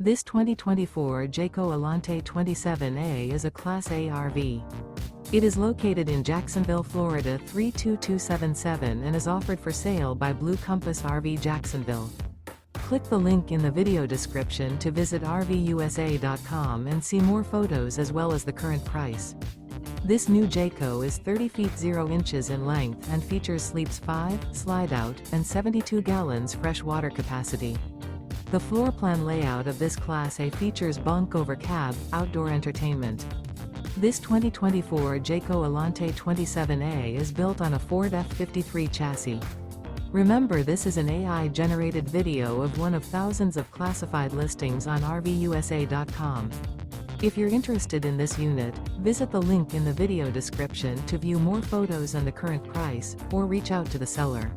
This 2024 Jayco Alante 27A is a Class A RV. It is located in Jacksonville, Florida 32277 and is offered for sale by Blue Compass RV Jacksonville. Click the link in the video description to visit RVUSA.com and see more photos as well as the current price. This new Jayco is 30 feet 0 inches in length and features sleeps 5, Slideout, and 72 gallons fresh water capacity. The floor plan layout of this Class A features Bunk Over Cab, outdoor entertainment. This 2024 Jayco Alante 27A is built on a Ford F53 chassis. Remember, this is an AI-generated video of one of thousands of classified listings on RVUSA.com. If you're interested in this unit, visit the link in the video description to view more photos and the current price, or reach out to the seller.